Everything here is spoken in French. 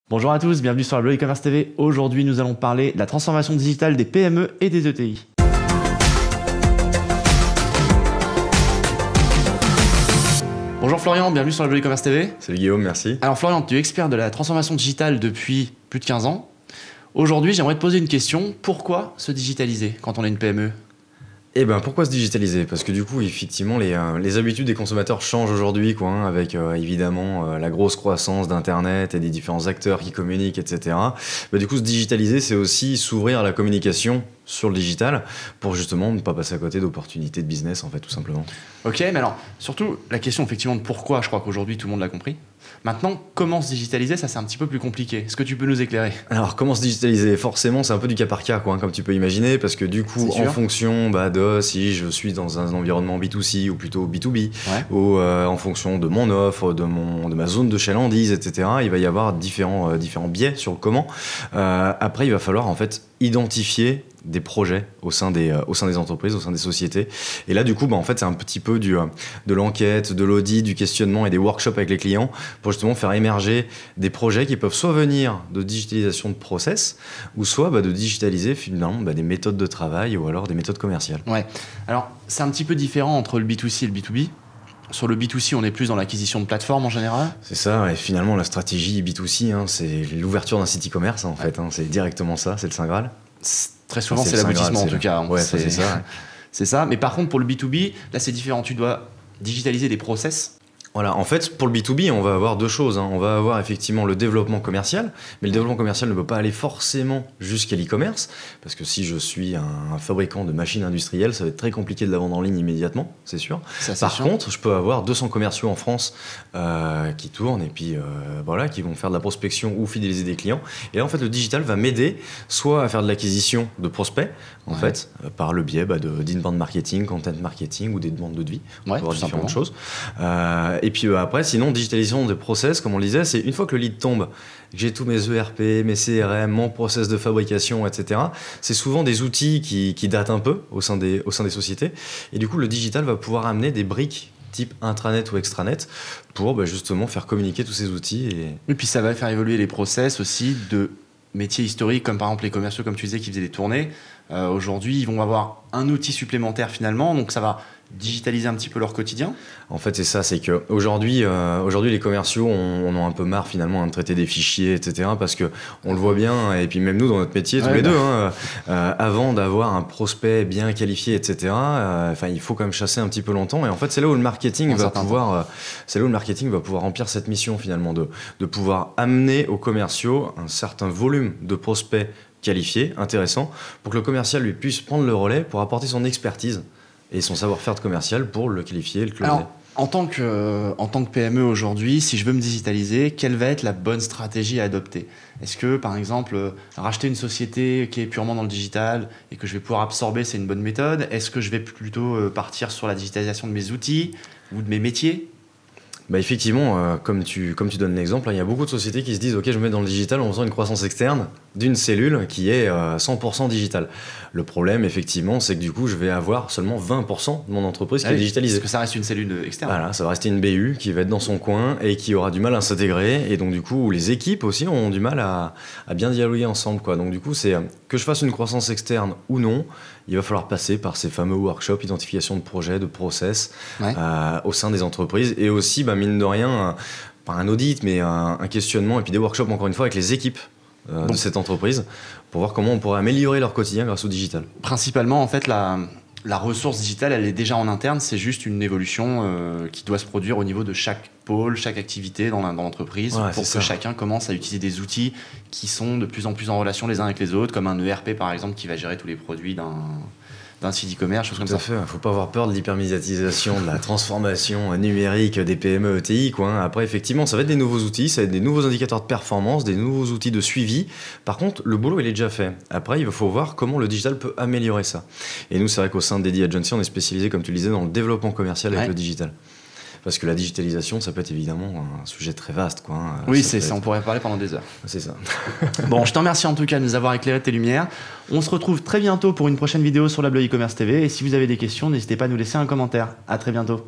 Bonjour à tous, bienvenue sur la Blog e-commerce TV. Aujourd'hui, nous allons parler de la transformation digitale des PME et des ETI. Bonjour Florian, bienvenue sur la Blog e-commerce TV. Salut Guillaume, merci. Alors Florian, tu es expert de la transformation digitale depuis plus de 15 ans. Aujourd'hui, j'aimerais te poser une question. Pourquoi se digitaliser quand on est une PME ? Eh ben pourquoi se digitaliser? Parce que du coup, effectivement, les habitudes des consommateurs changent aujourd'hui, quoi, hein, avec évidemment la grosse croissance d'Internet et des différents acteurs qui communiquent, etc. Bah, du coup, se digitaliser, c'est aussi s'ouvrir à la communication sur le digital pour justement ne pas passer à côté d'opportunités de business, en fait, tout simplement. Ok, mais alors, surtout, la question effectivement de pourquoi, je crois qu'aujourd'hui, tout le monde l'a compris. Maintenant, comment se digitaliser, ça c'est un petit peu plus compliqué. Est-ce que tu peux nous éclairer ? Alors, comment se digitaliser? Forcément, c'est un peu du cas par cas, quoi, hein, comme tu peux imaginer, parce que du coup, en fonction de si je suis dans un environnement B2C ou plutôt B2B, ou en fonction de mon offre, de ma zone de chalandise, etc., il va y avoir différents biais sur le comment. Après, il va falloir en fait identifier des projets au sein des entreprises, au sein des sociétés. Et là, du coup, en fait, c'est un petit peu de l'enquête, de l'audit, du questionnement et des workshops avec les clients pour justement faire émerger des projets qui peuvent soit venir de digitalisation de process ou soit de digitaliser finalement des méthodes de travail ou alors des méthodes commerciales. Ouais. Alors, c'est un petit peu différent entre le B2C et le B2B. Sur le B2C, on est plus dans l'acquisition de plateformes en général. C'est ça, et finalement, la stratégie B2C, c'est l'ouverture d'un site e-commerce, en fait. C'est directement ça, c'est le Saint Graal. Très souvent, c'est l'aboutissement en tout cas. Ouais, c'est ça. Ouais. C'est ça, mais par contre, pour le B2B, là, c'est différent. Tu dois digitaliser des process. Voilà, en fait, pour le B2B, on va avoir deux choses. On va avoir effectivement le développement commercial, mais le développement commercial ne peut pas aller forcément jusqu'à l'e-commerce, parce que si je suis un fabricant de machines industrielles, ça va être très compliqué de la vendre en ligne immédiatement, c'est sûr. Par contre, je peux avoir 200 commerciaux en France qui tournent et puis qui vont faire de la prospection ou fidéliser des clients. Et là, en fait, le digital va m'aider soit à faire de l'acquisition de prospects, en fait, par le biais d'inbound marketing, content marketing ou des demandes de devis. On peut avoir différentes choses. Et puis après, sinon, digitalisation des process, comme on le disait, c'est une fois que le lead tombe, que j'ai tous mes ERP, mes CRM, mon process de fabrication, etc. C'est souvent des outils qui datent un peu au sein des sociétés. Et du coup, le digital va pouvoir amener des briques type intranet ou extranet pour justement faire communiquer tous ces outils. Et puis ça va faire évoluer les process aussi de métiers historiques, comme par exemple les commerciaux, comme tu disais, qui faisaient des tournées. Aujourd'hui, ils vont avoir un outil supplémentaire finalement, donc ça va digitaliser un petit peu leur quotidien. En fait, c'est ça, c'est que aujourd'hui, les commerciaux on a un peu marre finalement de traiter des fichiers, etc. Parce que on le voit bien, et puis même nous dans notre métier, tous les deux, avant d'avoir un prospect bien qualifié, etc. Il faut quand même chasser un petit peu longtemps. Et en fait, c'est là où le marketing va pouvoir remplir cette mission finalement de pouvoir amener aux commerciaux un certain volume de prospects qualifiés, intéressants, pour que le commercial lui puisse prendre le relais pour apporter son expertise et son savoir-faire de commercial pour le qualifier et le closer. Alors, en tant que PME aujourd'hui, si je veux me digitaliser, quelle va être la bonne stratégie à adopter ? Est-ce que, par exemple, racheter une société qui est purement dans le digital et que je vais pouvoir absorber, c'est une bonne méthode ? Est-ce que je vais plutôt partir sur la digitalisation de mes outils ou de mes métiers ? Effectivement, comme tu donnes l'exemple, il y a beaucoup de sociétés qui se disent « Ok, je me mets dans le digital en faisant une croissance externe d'une cellule qui est 100% digitale. » Le problème, effectivement, c'est que du coup, je vais avoir seulement 20% de mon entreprise qui est digitalisée. Parce que ça reste une cellule externe. Voilà, ça va rester une BU qui va être dans son coin et qui aura du mal à s'intégrer. Et donc, du coup, les équipes aussi ont du mal à bien dialoguer ensemble, quoi. Donc, du coup, c'est que je fasse une croissance externe ou non, il va falloir passer par ces fameux workshops, identification de projets, de process au sein des entreprises et aussi, mine de rien, pas un audit, mais un questionnement et puis des workshops, encore une fois, avec les équipes de cette entreprise pour voir comment on pourrait améliorer leur quotidien grâce au digital. Principalement, en fait, la ressource digitale, elle est déjà en interne, c'est juste une évolution qui doit se produire au niveau de chaque pôle, chaque activité dans l'entreprise pour que chacun commence à utiliser des outils qui sont de plus en plus en relation les uns avec les autres, comme un ERP par exemple qui va gérer tous les produits d'un site e-commerce, choses comme ça. Tout à fait, faut pas avoir peur de l'hypermédiatisation, de la transformation numérique des PME ETI, quoi. Après, effectivement, ça va être des nouveaux outils, ça va être des nouveaux indicateurs de performance, des nouveaux outils de suivi. Par contre, le boulot, il est déjà fait. Après, il faut voir comment le digital peut améliorer ça. Et nous, c'est vrai qu'au sein de Dedi Agency, on est spécialisé, comme tu le disais, dans le développement commercial avec le digital. Parce que la digitalisation, ça peut être évidemment un sujet très vaste, quoi. Oui, on pourrait parler pendant des heures. C'est ça. Bon, je te remercie en tout cas de nous avoir éclairé de tes lumières. On se retrouve très bientôt pour une prochaine vidéo sur la Blog e-commerce TV. Et si vous avez des questions, n'hésitez pas à nous laisser un commentaire. À très bientôt.